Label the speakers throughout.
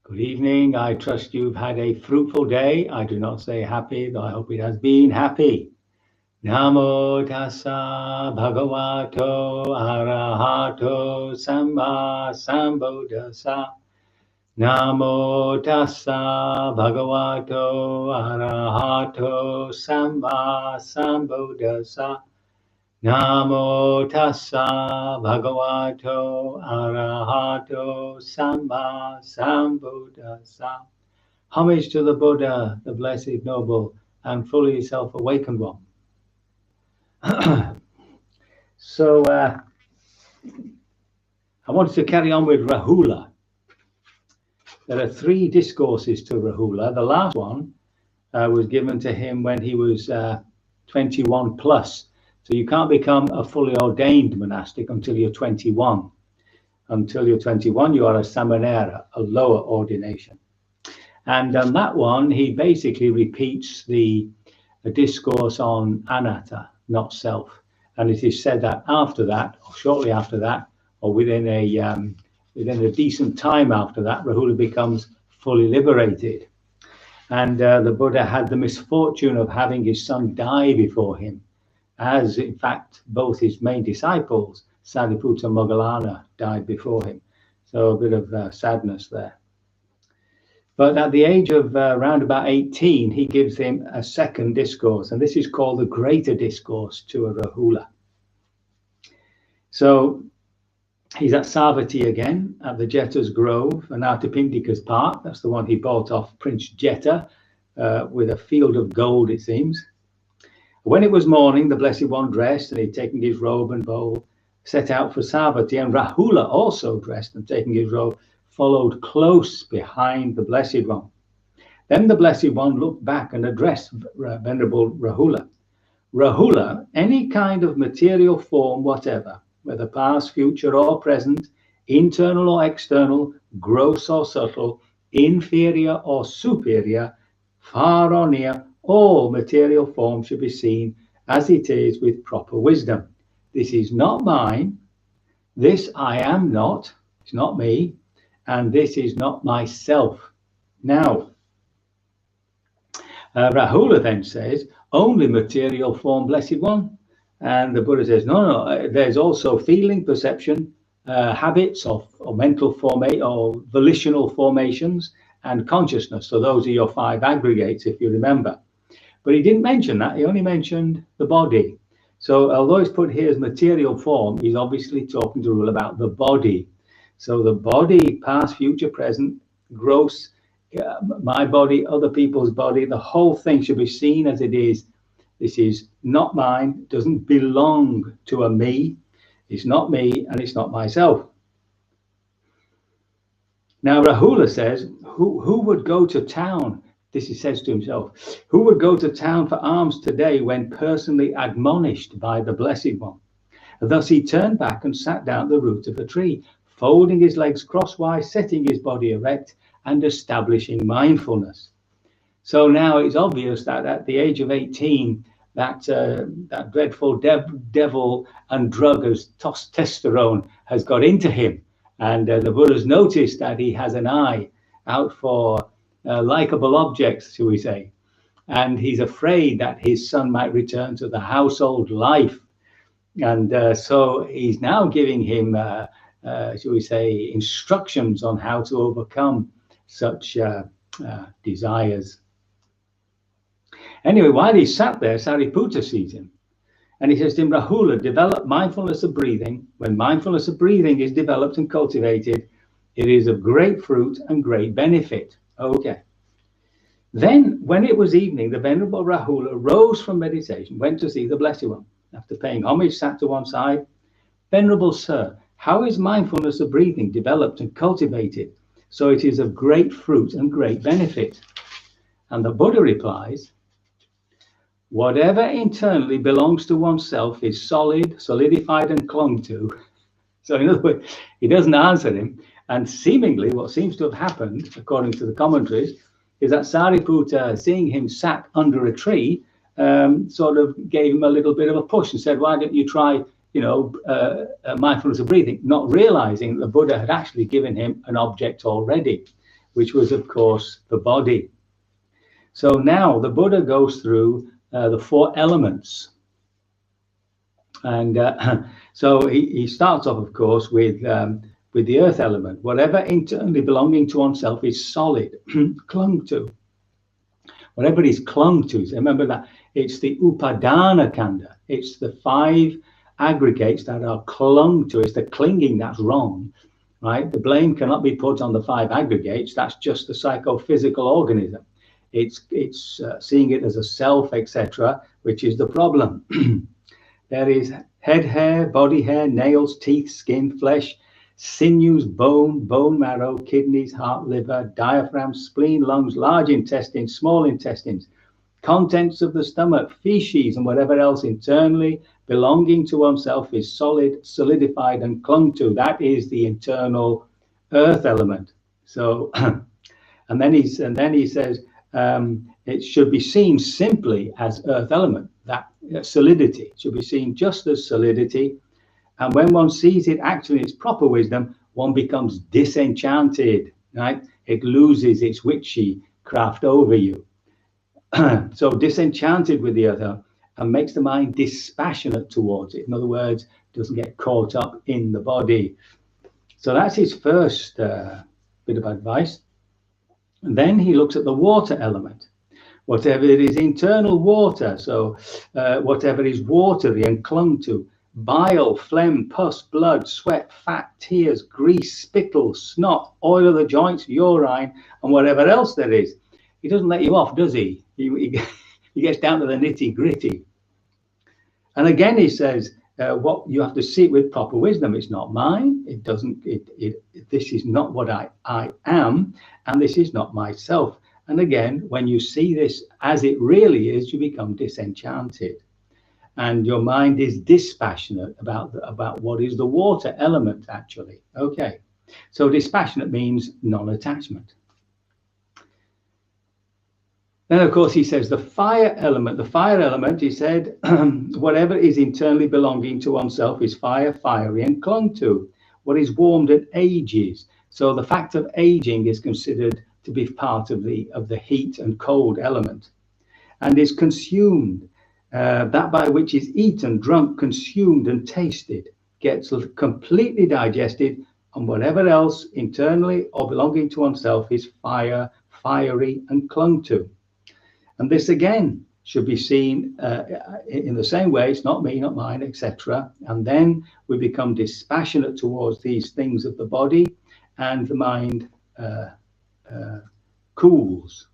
Speaker 1: Good evening. I trust you've had a fruitful day. I do not say happy, though I hope it has been happy. Namo tassa bhagavato arahato samma sambuddhassa. Namo tassa bhagavato arahato samma sambuddhassa. Namo tassa bhagavato arahato samma sambuddhassa. Homage to the Buddha, the blessed, noble, and fully self-awakened one. So I wanted to carry on with Rahula. There are 3 discourses to Rahula. The last one was given to him when he was 21 plus. So you can't become a fully ordained monastic until you're 21. Until you're 21, you are a samanera, a lower ordination. And on that one, he basically repeats the discourse on anatta, not self. And it is said that after that, or shortly after that, or within a decent time after that, Rahula becomes fully liberated. And the Buddha had the misfortune of having his son die before him, as in fact both his main disciples, Sariputta and Moggallana, died before him. So a bit of sadness there. But at the age of around about 18, he gives him a second discourse, and this is called the Greater Discourse to a Rahula. So he's at Savatthi again, at the Jeta's Grove, and Atapindika's Park. That's the one he bought off Prince Jeta with a field of gold, it seems. When it was morning, the Blessed One dressed, and he'd taken his robe and bowl, set out for Savatthi, and Rahula, also dressed and taking his robe, followed close behind the Blessed One. Then the Blessed One looked back and addressed Venerable Rahula. Rahula, any kind of material form whatever, whether past, future, or present, internal or external, gross or subtle, inferior or superior, far or near, all material form should be seen as it is with proper wisdom. This is not mine. This I am not. It's not me. And this is not myself. Now, Rahula then says, only material form, Blessed One. And the Buddha says, no, there's also feeling, perception, habits of mental formation or volitional formations, and consciousness. So those are your 5 aggregates, if you remember. But he didn't mention that. He only mentioned the body. So although it's put here as material form, he's obviously talking to Rahula about the body. So the body, past, future, present, gross, my body, other people's body, the whole thing should be seen as it is. This is not mine, doesn't belong to a me. It's not me, and it's not myself. Now Rahula says, who would go to town? This he says to himself, who would go to town for alms today when personally admonished by the Blessed One? Thus he turned back and sat down at the root of a tree, folding his legs crosswise, setting his body erect, and establishing mindfulness. So now it's obvious that at the age of 18, that dreadful devil and drug as testosterone has got into him. And the Buddha's noticed that he has an eye out for likable objects, shall we say. And he's afraid that his son might return to the household life. And so he's now giving him, shall we say, instructions on how to overcome such desires. Anyway, while he sat there, Sariputta sees him. And he says to him, Rahula, develop mindfulness of breathing. When mindfulness of breathing is developed and cultivated, it is of great fruit and great benefit. Okay. Then, when it was evening, the Venerable Rahula rose from meditation, went to see the Blessed One. After paying homage, sat to one side. Venerable Sir, how is mindfulness of breathing developed and cultivated, so it is of great fruit and great benefit? And the Buddha replies, whatever internally belongs to oneself is solid, solidified, and clung to. So in other words, he doesn't answer him. And seemingly what seems to have happened, according to the commentaries, is that Sariputta, seeing him sat under a tree, sort of gave him a little bit of a push and said, why don't you try, mindfulness of breathing, not realizing that the Buddha had actually given him an object already, which was, of course, the body. So now the Buddha goes through the 4 elements. And so he starts off, of course, with the earth element. Whatever internally belonging to oneself is solid, clung to. Whatever is clung to, remember that it's the upadana kanda. It's the 5 aggregates that are clung to. It's the clinging that's wrong, right? The blame cannot be put on the 5 aggregates. That's just the psychophysical organism. It's seeing it as a self, etc., which is the problem. There is head hair, body hair, nails, teeth, skin, flesh, sinews, bone, bone marrow, kidneys, heart, liver, diaphragm, spleen, lungs, large intestines, small intestines, contents of the stomach, feces, and whatever else internally belonging to oneself is solid, solidified, and clung to. That is the internal earth element. So, and then he says it should be seen simply as earth element. That solidity should be seen just as solidity. And when one sees it actually in its proper wisdom, one becomes disenchanted, right? It loses its witchy craft over you. So disenchanted with the earth and makes the mind dispassionate towards it. In other words, doesn't get caught up in the body. So that's his first bit of advice. And then he looks at the water element. Whatever it is, internal water. So whatever is watery and clung to, bile, phlegm, pus, blood, sweat, fat, tears, grease, spittle, snot, oil of the joints, urine, and whatever else there is. He doesn't let you off, does he? He gets down to the nitty gritty. And again, he says, what you have to see it with proper wisdom. It's not mine. It doesn't. This is not what I am, and this is not myself. And again, when you see this as it really is, you become disenchanted, and your mind is dispassionate about what is the water element actually. Okay, so dispassionate means non-attachment. Then, of course, he says the fire element. The fire element, he said, whatever is internally belonging to oneself is fire, fiery, and clung to. What is warmed and ages. So the fact of aging is considered to be part of the heat and cold element, and is consumed. That by which is eaten, drunk, consumed, and tasted gets completely digested, and whatever else internally or belonging to oneself is fire, fiery, and clung to. And this again should be seen in the same way. It's not me, not mine, etc. And then we become dispassionate towards these things of the body, and the mind cools.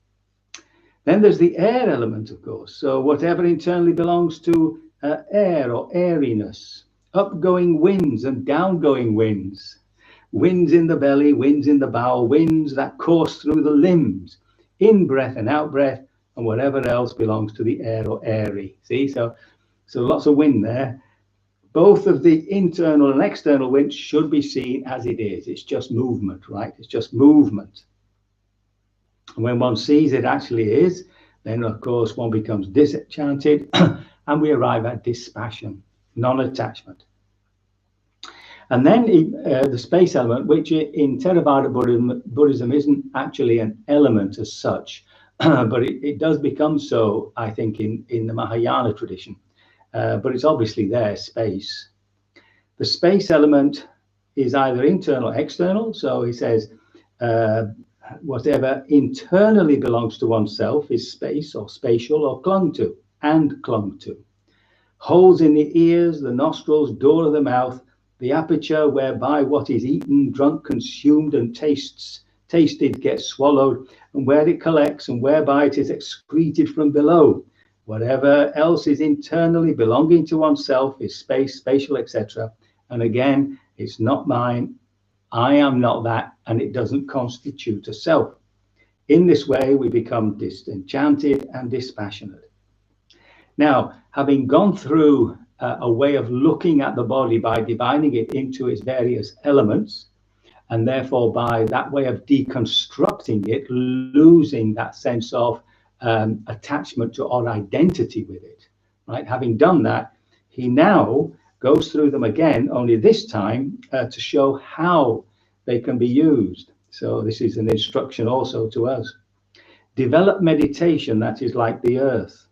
Speaker 1: Then there's the air element, of course. So whatever internally belongs to air or airiness, upgoing winds and downgoing winds, winds in the belly, winds in the bowel, winds that course through the limbs, in breath and out breath, and whatever else belongs to the air or airy. See, so lots of wind there. Both of the internal and external winds should be seen as it is. It's just movement, right? It's just movement. And when one sees it actually is, then of course one becomes disenchanted and we arrive at dispassion, non-attachment. And then the space element, which in Theravada Buddhism isn't actually an element as such, but it does become so, I think, in the Mahayana tradition. But it's obviously there, space. The space element is either internal or external. So he says, whatever internally belongs to oneself is space or spatial or clung to, and clung to. Holes in the ears, the nostrils, door of the mouth, the aperture whereby what is eaten, drunk, consumed, and tasted gets swallowed, and where it collects, and whereby it is excreted from below. Whatever else is internally belonging to oneself is space, spatial, etc. And again, it's not mine. I am not that, and it doesn't constitute a self. In this way, we become disenchanted and dispassionate. Now, having gone through a way of looking at the body by dividing it into its various elements, and therefore by that way of deconstructing it, losing that sense of attachment to or identity with it, right? Having done that, he now goes through them again, only this time to show how they can be used. So this is an instruction also to us. Develop meditation that is like the earth.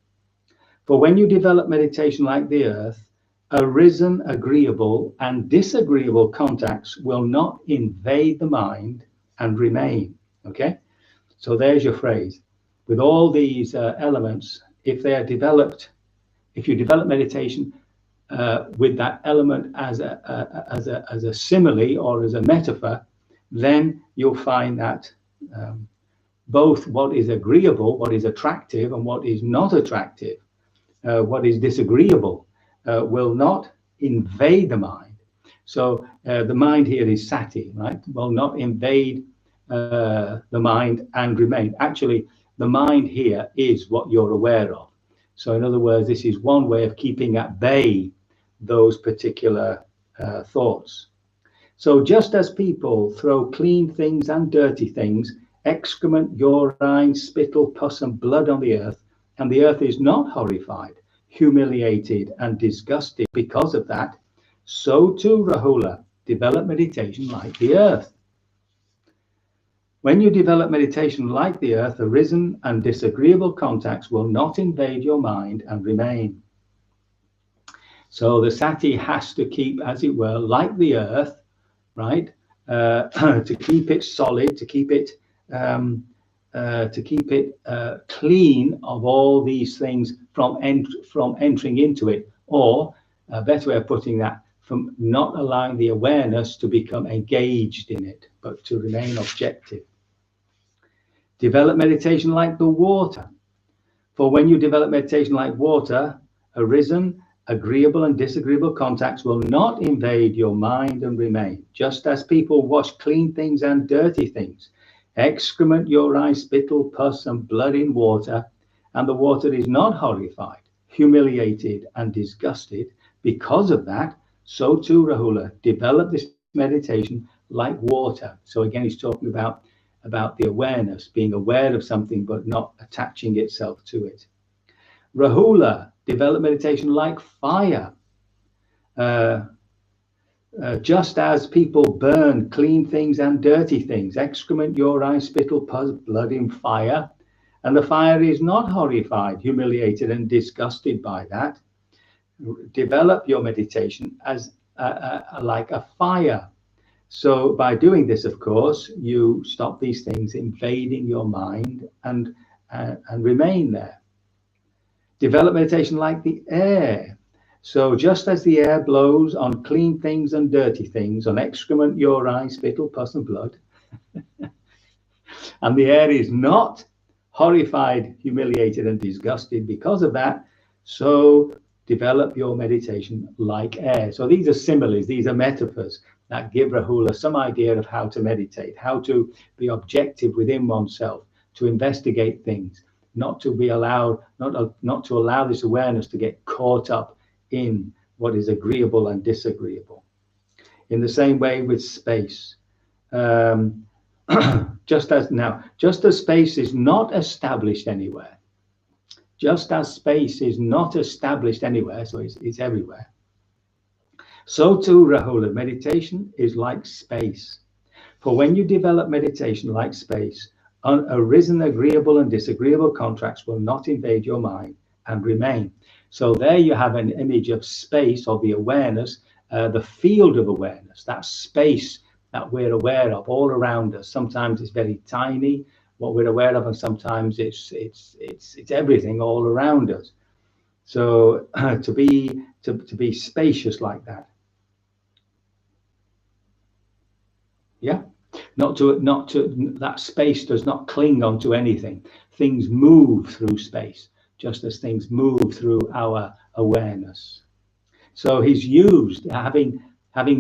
Speaker 1: For when you develop meditation like the earth, arisen, agreeable, and disagreeable contacts will not invade the mind and remain. Okay? So there's your phrase. With all these elements, if they are developed, if you develop meditation with that element as a simile or as a metaphor, then you'll find that both what is agreeable, what is attractive, and what is not attractive, what is disagreeable, will not invade the mind. So the mind here is sati, right? Will not invade the mind and remain. Actually, the mind here is what you're aware of. So in other words, this is one way of keeping at bay those particular thoughts. So just as people throw clean things and dirty things, excrement, urine, spittle, pus, and blood on the earth, and the earth is not horrified, humiliated, and disgusted because of that, so too, Rahula, develop meditation like the earth. When you develop meditation like the earth, arisen and disagreeable contacts will not invade your mind and remain. So the sati has to keep, as it were, like the earth, right? To keep it solid, to keep it clean of all these things from entering into it, or a better way of putting that, from not allowing the awareness to become engaged in it, but to remain objective. Develop meditation like the water. For when you develop meditation like water, arisen, agreeable and disagreeable contacts will not invade your mind and remain. Just as people wash clean things and dirty things, excrement, urine, spittle, pus, and blood in water, and the water is not horrified, humiliated, and disgusted because of that, so too, Rahula, develop this meditation like water. So again, he's talking about the awareness, being aware of something but not attaching itself to it. Rahula, develop meditation like fire. Just as people burn clean things and dirty things, excrement, urine, spittle, pus, blood in fire, and the fire is not horrified, humiliated, and disgusted by that, develop your meditation as like a fire. So by doing this, of course, you stop these things invading your mind and remain there. Develop meditation like the air. So just as the air blows on clean things and dirty things, on excrement, urine, spittle, pus, and blood, and the air is not horrified, humiliated, and disgusted because of that, so develop your meditation like air. So these are similes, these are metaphors that give Rahula some idea of how to meditate, how to be objective within oneself, to investigate things, not to be allowed, not to allow this awareness to get caught up in what is agreeable and disagreeable. In the same way with space, just as space is not established anywhere, just as space is not established anywhere, so it's everywhere, so too, Rahula, meditation is like space. For when you develop meditation like space, arisen, agreeable, and disagreeable contracts will not invade your mind and remain. So there you have an image of space, or the awareness, the field of awareness, that space that we're aware of all around us. Sometimes it's very tiny, what we're aware of, and sometimes it's everything all around us. So to be spacious like that. Yeah, not to that space does not cling onto anything. Things move through space, just as things move through our awareness. So he's used, having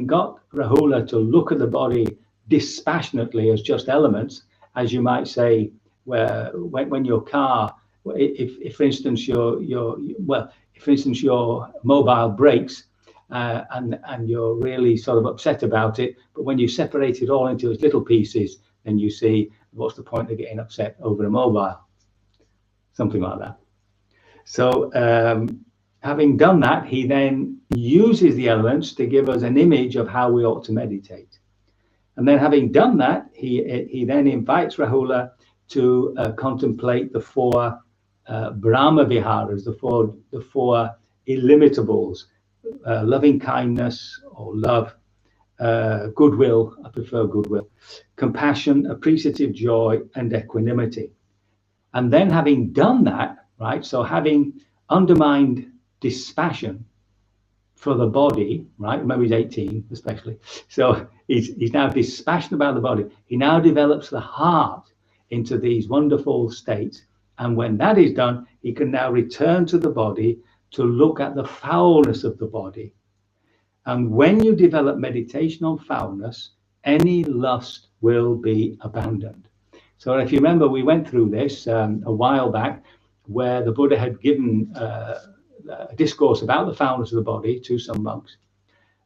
Speaker 1: got Rahula to look at the body dispassionately as just elements, as you might say, where when your car, if for instance your mobile breaks, and you're really sort of upset about it, but when you separate it all into its little pieces, then you see, what's the point of getting upset over a mobile? Something like that. So having done that, he then uses the elements to give us an image of how we ought to meditate. And then having done that, he then invites Rahula to contemplate the four Brahma Viharas, the four illimitables, loving kindness or love, goodwill, I prefer goodwill, compassion, appreciative joy, and equanimity. And then having done that, right, so having undermined dispassion for the body, right, remember he's 18 especially, so he's now dispassionate about the body. He now develops the heart into these wonderful states. And when that is done, he can now return to the body to look at the foulness of the body. And when you develop meditation on foulness, any lust will be abandoned. So if you remember, we went through this a while back, where the Buddha had given a discourse about the foulness of the body to some monks.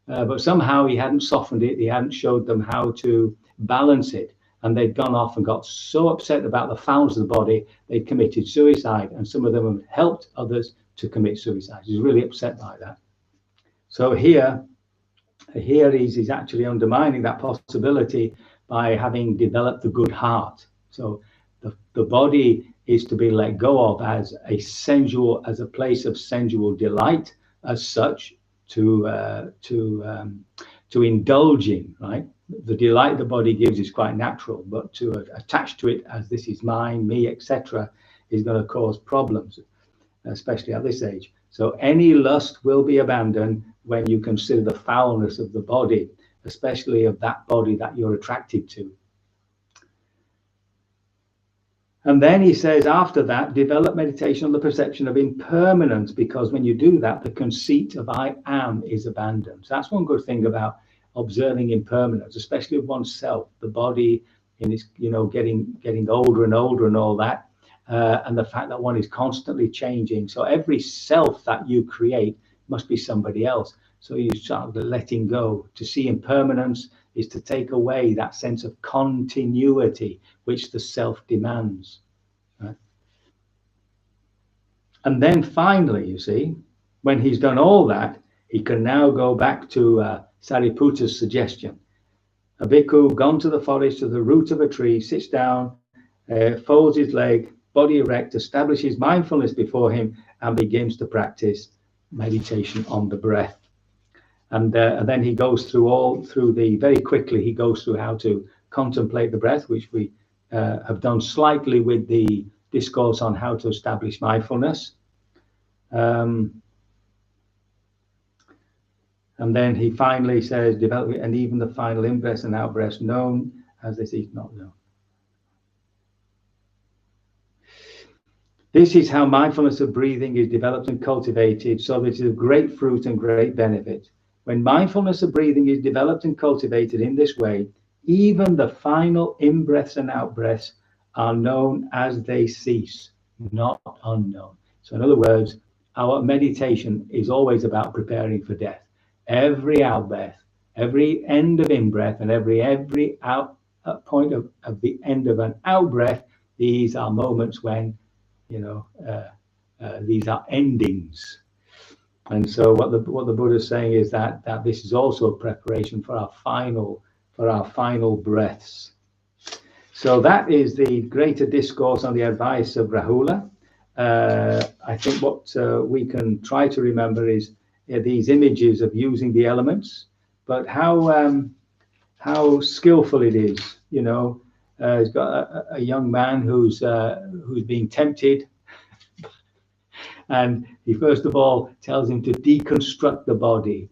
Speaker 1: But somehow he hadn't softened it. He hadn't showed them how to balance it. And they'd gone off and got so upset about the foulness of the body, they'd committed suicide. And some of them have helped others to commit suicide. He's really upset by that. So here he's actually undermining that possibility by having developed the good heart. So the body is to be let go of as a place of sensual delight, as such, to indulge in, right? The delight the body gives is quite natural, but to attach to it as this is mine, me, etc., is going to cause problems, especially at this age. So any lust will be abandoned when you consider the foulness of the body, especially of that body that you're attracted to. And then he says, after that, develop meditation on the perception of impermanence, because when you do that, the conceit of I am is abandoned. So that's one good thing about observing impermanence, especially of oneself, the body in its, getting older and older and all that, and the fact that one is constantly changing. So every self that you create must be somebody else. So you start letting go. To see impermanence is to take away that sense of continuity which the self demands. Right? And then finally, you see, when he's done all that, he can now go back to Sariputta's suggestion. A bhikkhu gone to the forest, to the root of a tree, sits down, folds his leg, body erect, establishes mindfulness before him, and begins to practice meditation on the breath. And then he goes very quickly, he goes through how to contemplate the breath, which we have done slightly with the discourse on how to establish mindfulness. And then he finally says, develop it, and even the final in-breaths and out-breaths known as this is not known. This is how mindfulness of breathing is developed and cultivated, so that it is of great fruit and great benefit. When mindfulness of breathing is developed and cultivated in this way, even the final in-breaths and out-breaths are known as they cease, not unknown. So in other words, our meditation is always about preparing for death. Every out-breath, every end of in-breath, and every out point of the end of an out-breath, these are moments when, these are endings. And so what the Buddha is saying is that this is also a preparation for our final breaths. So that is the greater discourse on the advice of Rahula. I think what we can try to remember is these images of using the elements, but how skillful it is. He's got a young man who's being tempted. And he first of all tells him to deconstruct the body.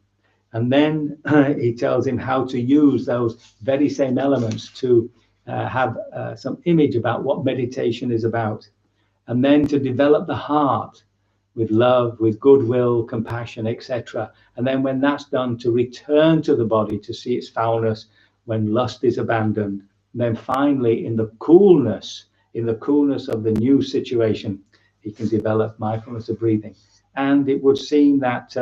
Speaker 1: And then he tells him how to use those very same elements to have some image about what meditation is about. And then to develop the heart with love, with goodwill, compassion, etc. And then when that's done, to return to the body to see its foulness when lust is abandoned. And then finally, in the coolness of the new situation, he can develop mindfulness of breathing. And it would seem that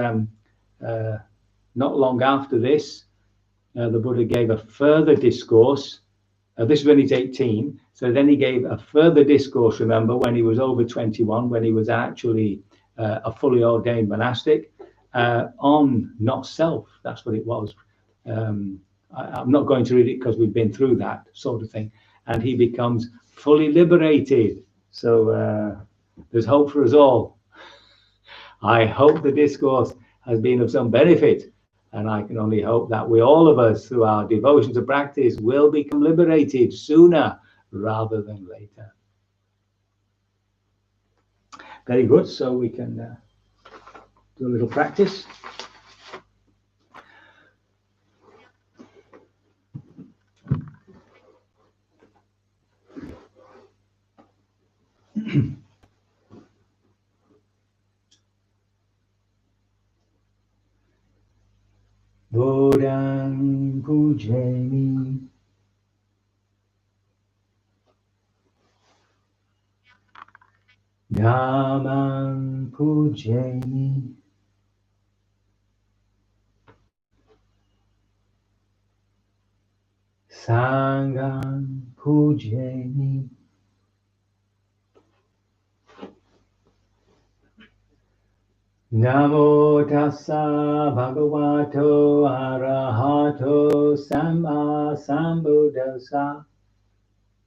Speaker 1: not long after this, the Buddha gave a further discourse. This is when he's 18. So then he gave a further discourse, remember, when he was over 21, when he was actually a fully ordained monastic, on not self. That's what it was. I'm not going to read it because we've been through that sort of thing. And he becomes fully liberated. So there's hope for us all. I hope the discourse has been of some benefit. And I can only hope that we, all of us, through our devotion to practice, will become liberated sooner rather than later. Very good. So we can do a little practice. Bodhang pujami Dhammang pujami Sanghang pujami Namo tassa bhagavato arahato samma sambuddhassa.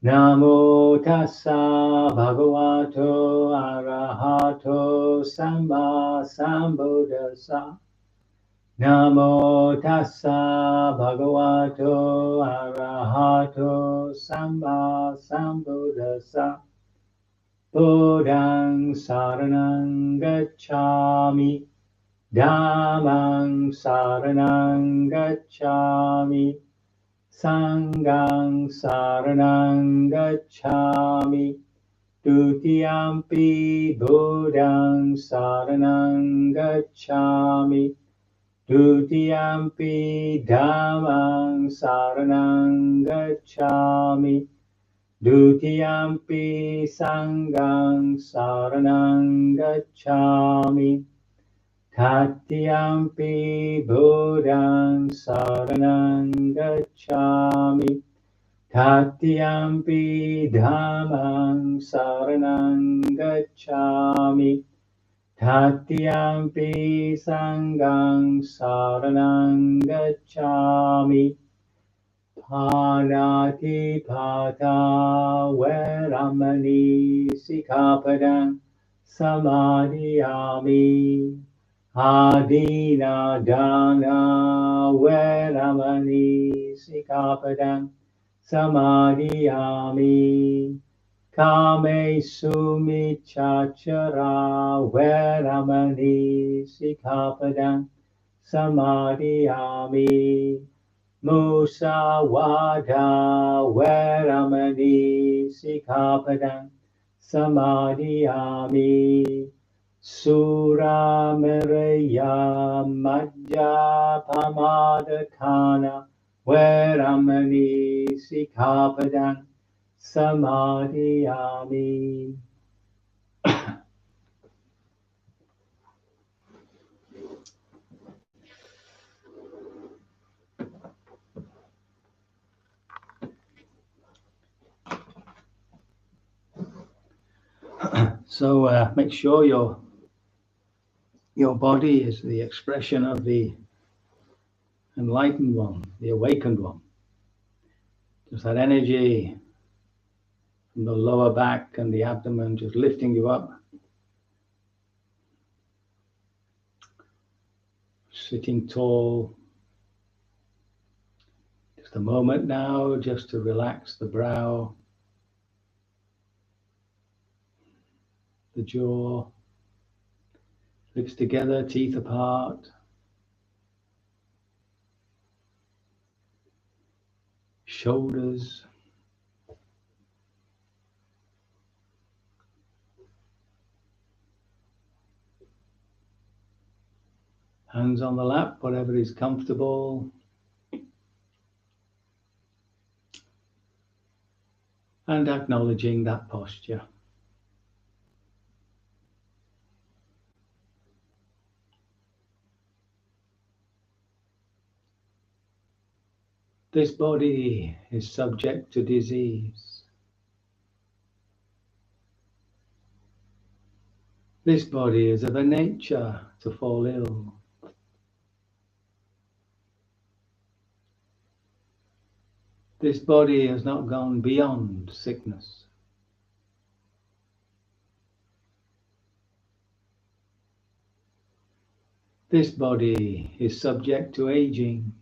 Speaker 1: Namo tassa bhagavato arahato samma sambuddhassa. Namo tassa bhagavato arahato samma sambuddhassa. Bodhang saranang gacchami, Dhammang saranang gacchami, Sanghang saranang gacchami, Dutiyampi Bodhang saranang gacchami, Dutiyampi Dhammang saranang gacchami, Dutiyampi Sanghang saranang gacchami, Tatiyampi Bodhang saranang gacchami, Tatiyampi Dhammang saranang gacchami, Tatiyampi Sanghang saranang gacchami. Panati pata veramani sikapadang samadhiyami. Adina dana veramani sikapadang samadhiyami. Kame sumichachara veramani sikapadang samadhiyami. Musawada veramani sikapadang samadhiyami. Suramaraya madhyapamadakana veramani sikapadang samadhiyami. So make sure your body is the expression of the enlightened one, the awakened one. Just that energy from the lower back and the abdomen just lifting you up. Sitting tall. Just a moment now just to relax the brow, the jaw, lips together, teeth apart. Shoulders. Hands on the lap, whatever is comfortable. And acknowledging that posture. This body is subject to disease. This body is of a nature to fall ill. This body has not gone beyond sickness. This body is subject to aging.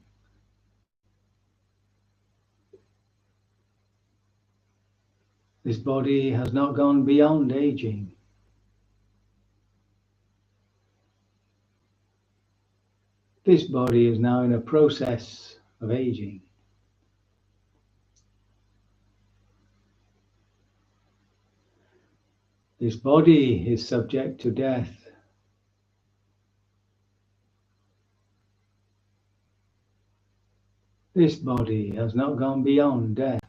Speaker 1: This body has not gone beyond aging. This body is now in a process of aging. This body is subject to death. This body has not gone beyond death.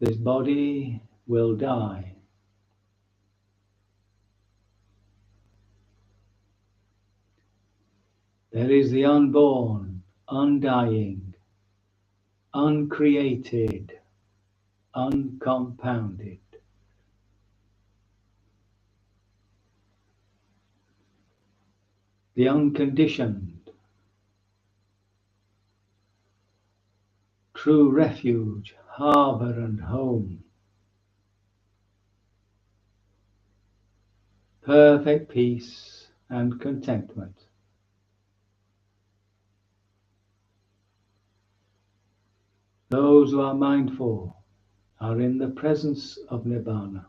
Speaker 1: This body will die. There is the unborn, undying, uncreated, uncompounded. The unconditioned, true refuge, harbour and home. Perfect peace and contentment. Those who are mindful are in the presence of Nibbana.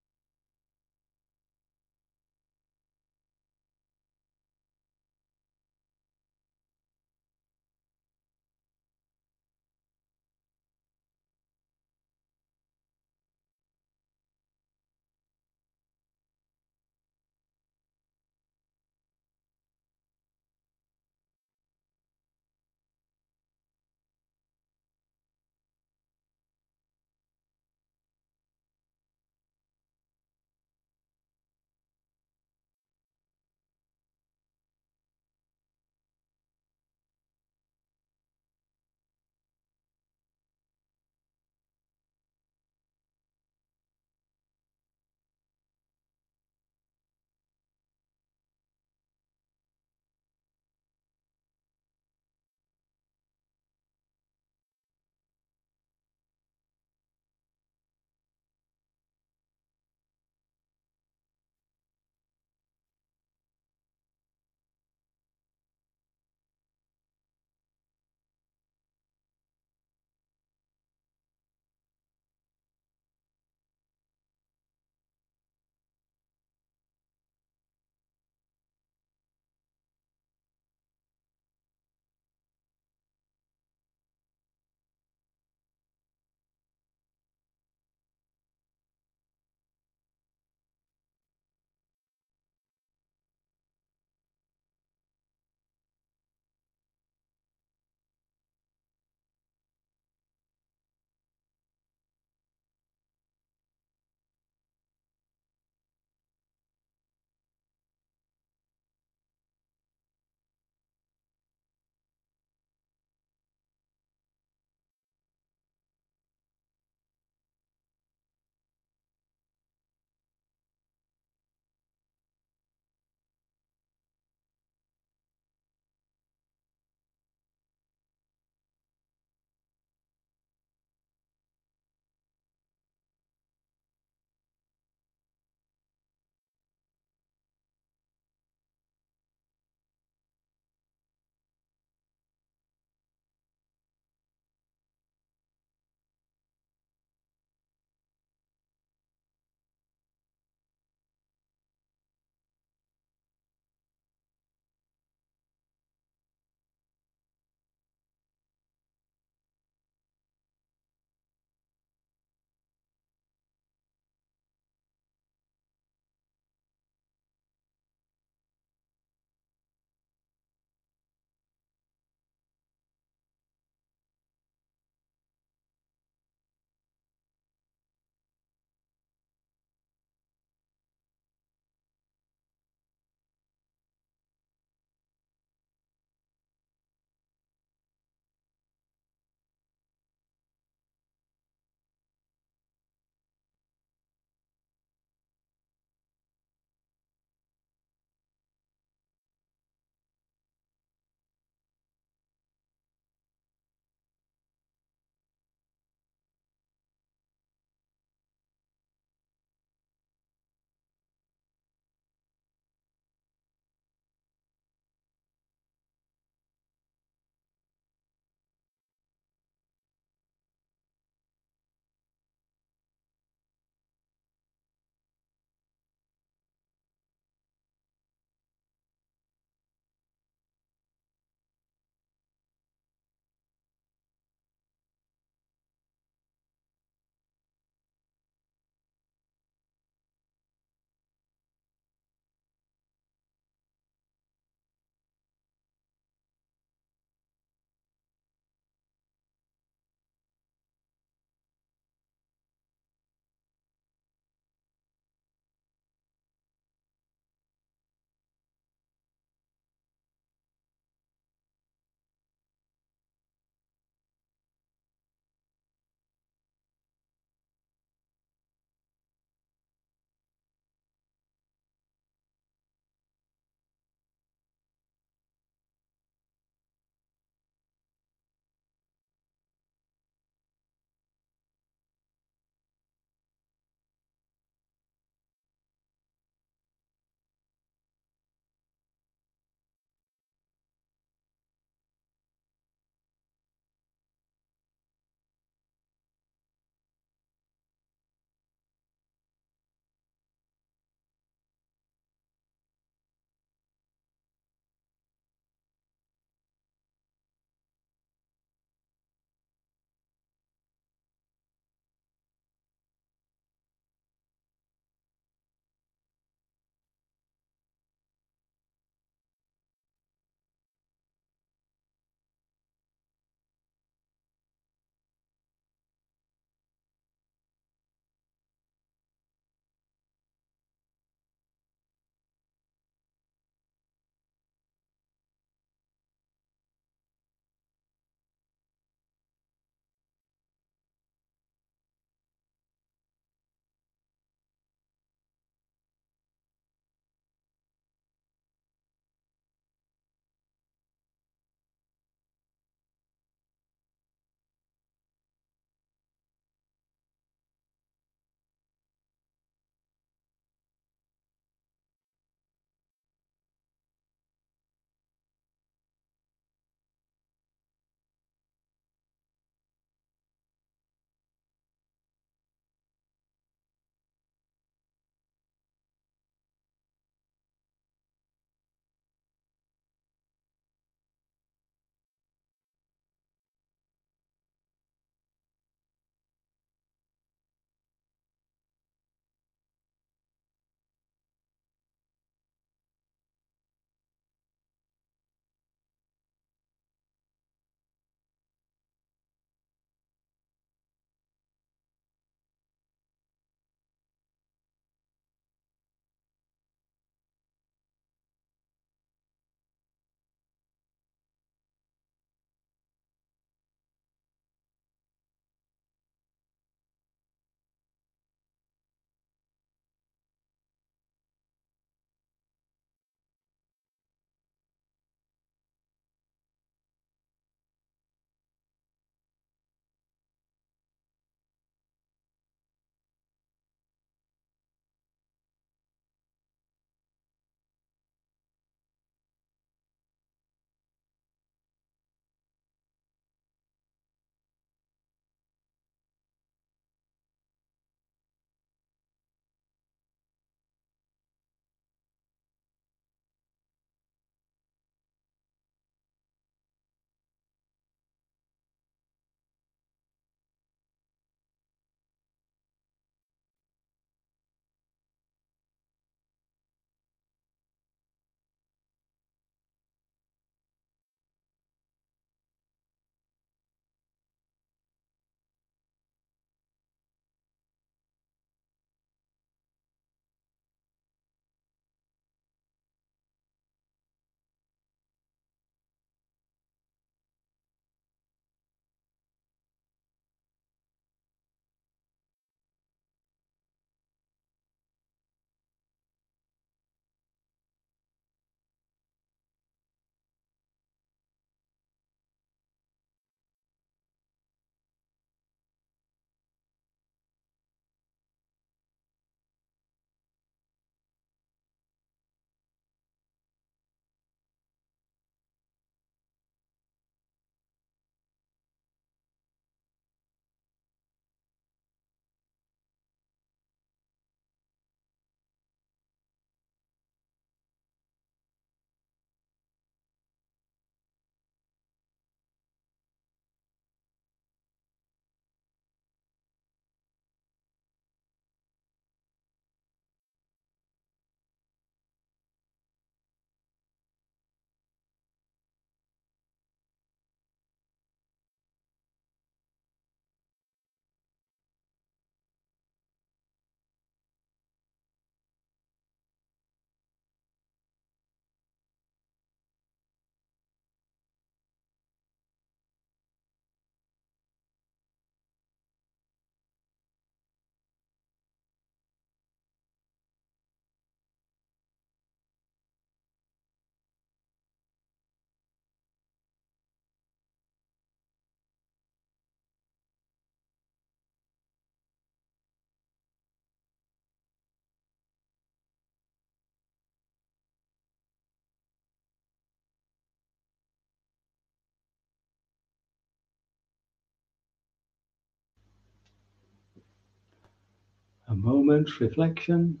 Speaker 1: A moment's reflection.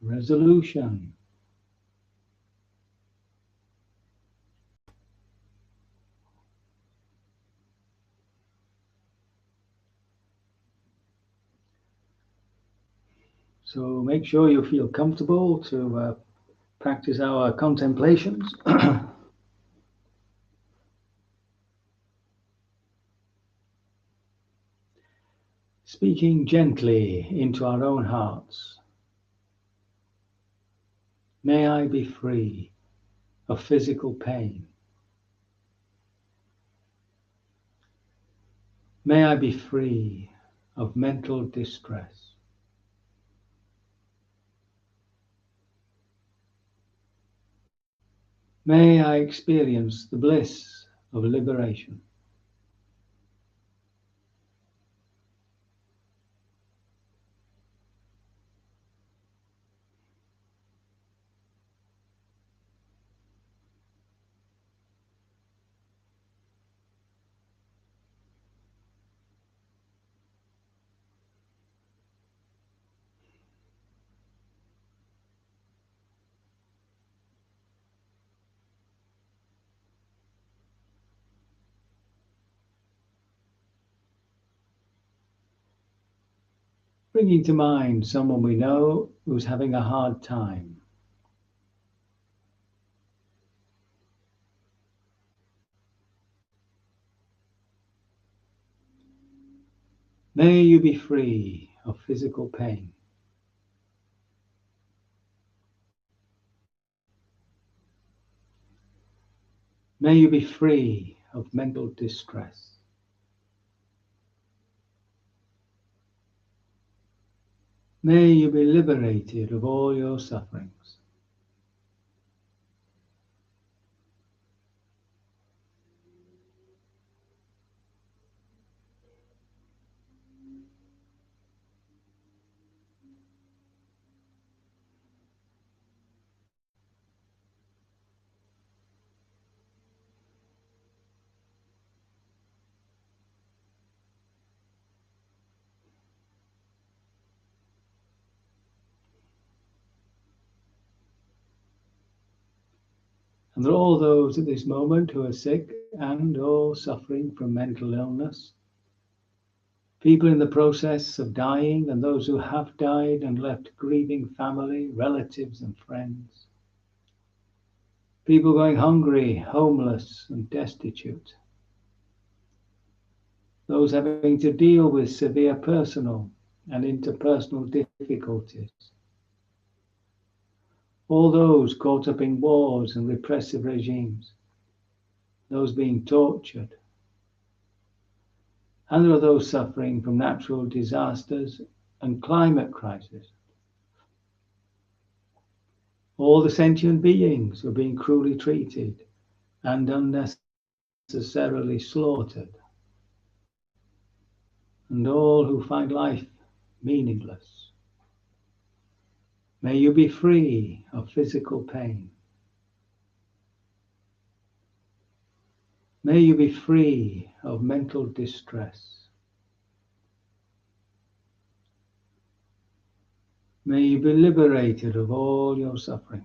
Speaker 1: Resolution. So make sure you feel comfortable to practice our contemplations. Speaking gently into our own hearts. May I be free of physical pain. May I be free of mental distress. May I experience the bliss of liberation. Bringing to mind someone we know who's having a hard time. May you be free of physical pain. May you be free of mental distress. May you be liberated of all your sufferings. And there are all those at this moment who are sick and or suffering from mental illness. People in the process of dying and those who have died and left grieving family, relatives and friends. People going hungry, homeless and destitute. Those having to deal with severe personal and interpersonal difficulties. All those caught up in wars and repressive regimes. Those being tortured. And there are those suffering from natural disasters and climate crisis. All the sentient beings who are being cruelly treated and unnecessarily slaughtered. And all who find life meaningless. May you be free of physical pain. May you be free of mental distress. May you be liberated of all your sufferings.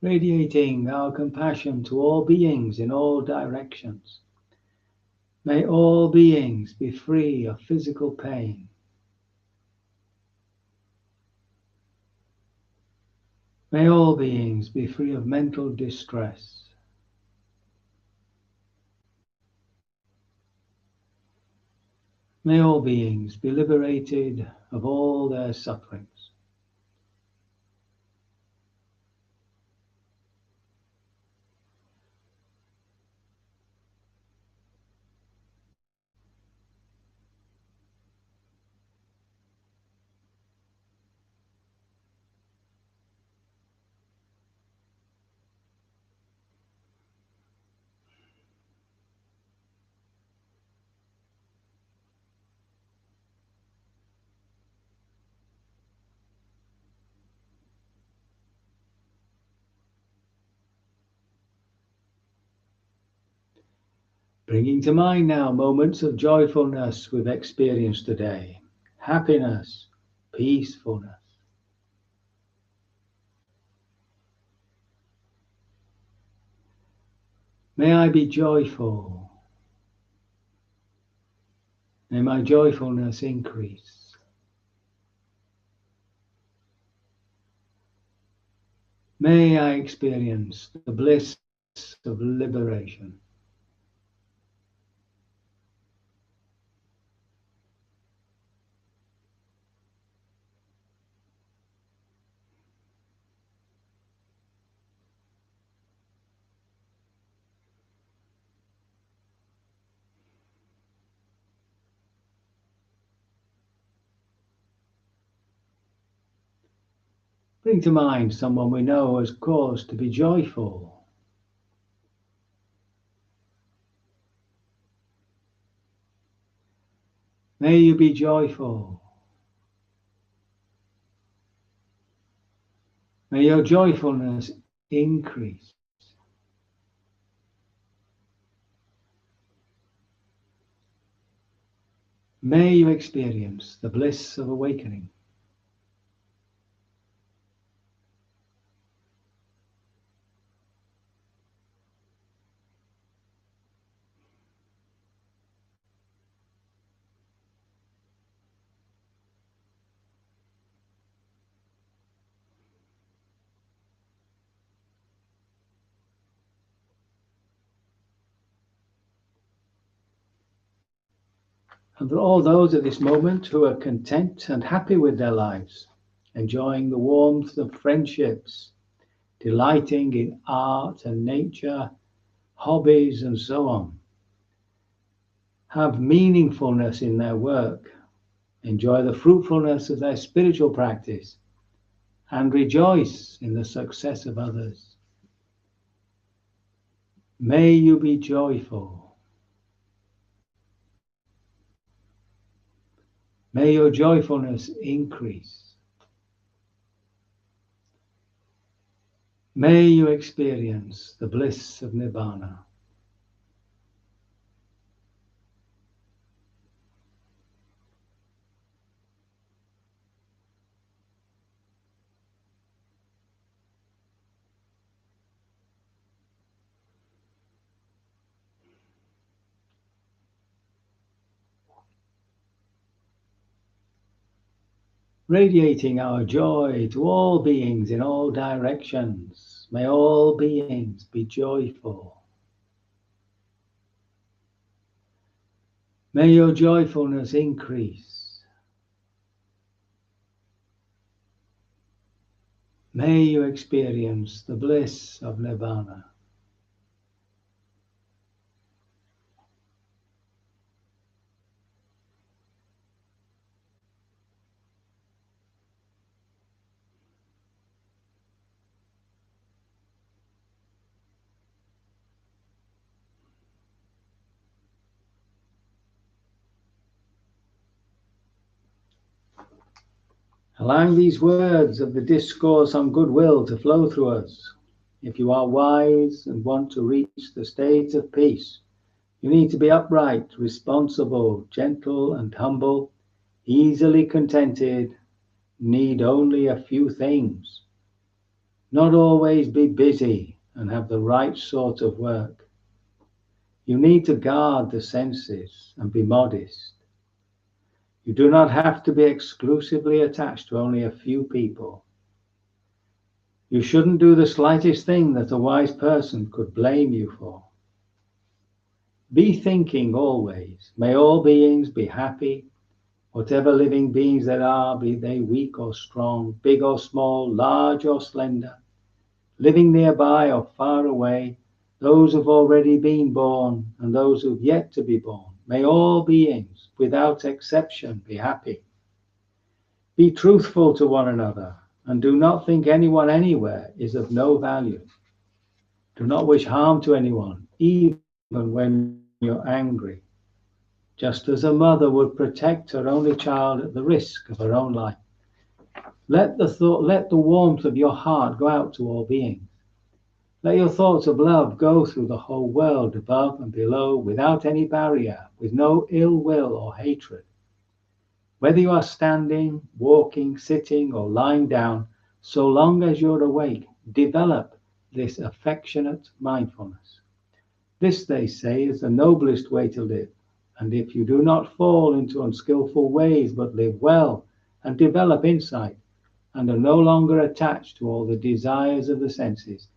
Speaker 1: Radiating our compassion to all beings in all directions. May all beings be free of physical pain. May all beings be free of mental distress. May all beings be liberated of all their sufferings. Bringing to mind now moments of joyfulness we've experienced today. Happiness, peacefulness. May I be joyful. May my joyfulness increase. May I experience the bliss of liberation. Bring to mind someone we know has cause to be joyful. May you be joyful. May your joyfulness increase. May you experience the bliss of awakening. And for all those at this moment who are content and happy with their lives, enjoying the warmth of friendships, delighting in art and nature, hobbies and so on, have meaningfulness in their work, enjoy the fruitfulness of their spiritual practice, and rejoice in the success of others. May you be joyful. May your joyfulness increase. May you experience the bliss of Nibbana. Radiating our joy to all beings in all directions. May all beings be joyful. May your joyfulness increase. May you experience the bliss of Nibbana. Allowing these words of the Discourse on Goodwill to flow through us. If you are wise and want to reach the state of peace, you need to be upright, responsible, gentle and humble, easily contented, need only a few things. Not always be busy and have the right sort of work. You need to guard the senses and be modest. You do not have to be exclusively attached to only a few people. You shouldn't do the slightest thing that a wise person could blame you for. Be thinking always, may all beings be happy, whatever living beings there are, be they weak or strong, big or small, large or slender, living nearby or far away, those who've already been born and those who've yet to be born. May all beings, without exception, be happy. Be truthful to one another, and do not think anyone anywhere is of no value. Do not wish harm to anyone, even when you're angry, just as a mother would protect her only child at the risk of her own life. Let the warmth of your heart go out to all beings. Let your thoughts of love go through the whole world, above and below, without any barrier, with no ill will or hatred. Whether you are standing, walking, sitting, or lying down, so long as you're awake, develop this affectionate mindfulness. This, they say, is the noblest way to live. And if you do not fall into unskillful ways, but live well and develop insight, and are no longer attached to all the desires of the senses,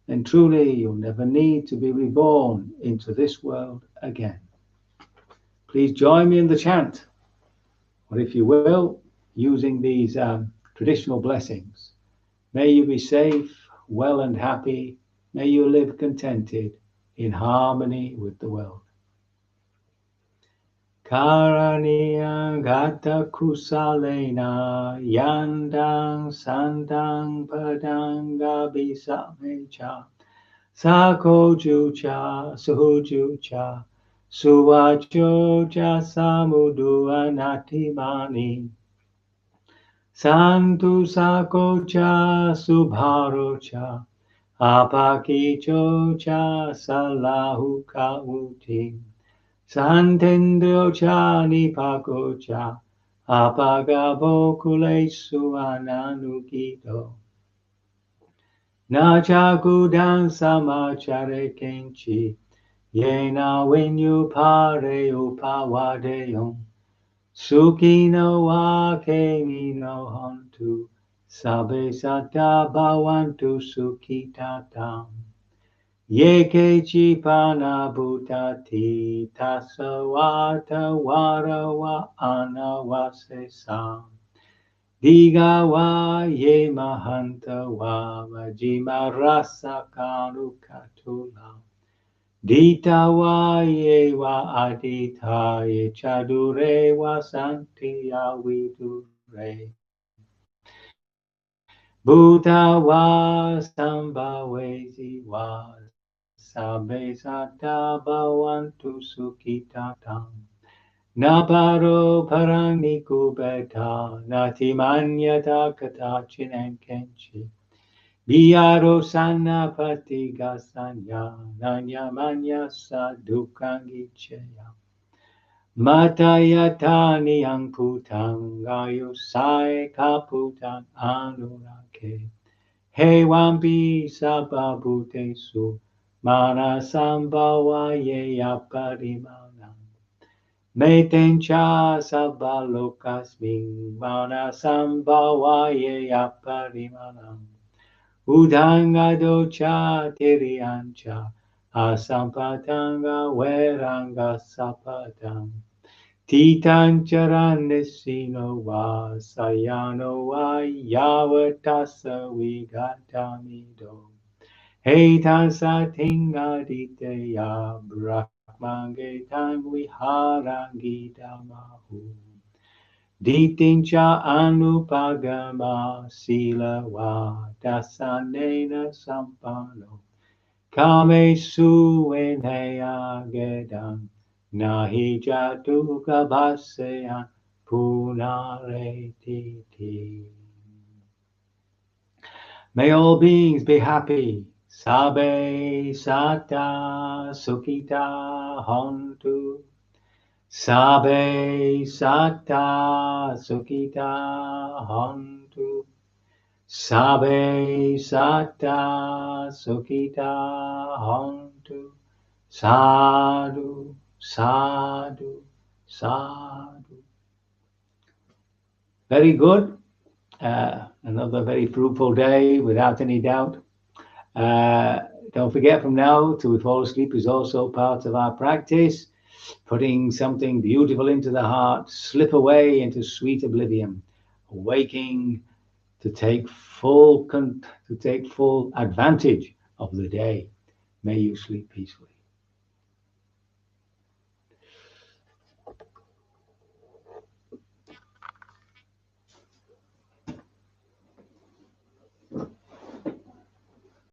Speaker 1: then truly you'll never need to be reborn into this world again. Please join me in the chant, or if you will, using these traditional blessings. May you be safe, well and happy. May you live contented in harmony with the world. Karaniya gata kusalena yandang sandang padanga bisamecha sakojucha suhujucha suvachoja samudu anatimani santu sakocha subharocha apakichocha salahuka uti Santendrocha nipakocha apagabokulesu ananukito Nachakudan samachare kenchi Yena winyu pare upawadeyon Sukino wa kemi no hontu Sabe sata bawantu sukitatam Yeke pana bhutati tasawata warawa anawase sam Diga wa ye mahanta wa majima rasa kanukatula Dita wa ye wa adita ye chadure wa santi avidure Buddha wa sambhavesi wa Sabe sata bhavantu sukhitatam Naparo parang nikubeta Natimanyata katachinam kenchi Biyaro sana patigasanya Nanyamanya sadhukangichaya Matayatani ang putang Ayusai kaputang anurake He wampi sababhutesu Manasambhavaye aparimanam Metencha sabbalokasmin Manasambhavaye aparimanam Udhangadocha tiriyancha Asampatanga veranga sapatam Titancharannesino va sayano va yavatasa vigatamido Hetan satingaditeya brahmange tang viharangi damahu Ditincha anupagama sila va dasanena sampano Kame suenheya gedam Nahi jatu kabhaseyan punaretiti. May all beings be happy. Sabe sata sukita hontu. Sabe sata sukita hontu. Sabe sata sukita hontu. Sadhu. Sadhu, sadhu. Very good. Another very fruitful day, without any doubt. don't forget, from now till we fall asleep is also part of our practice. Putting something beautiful into the heart, slip away into sweet oblivion, waking to take full advantage of the day. May you sleep peacefully.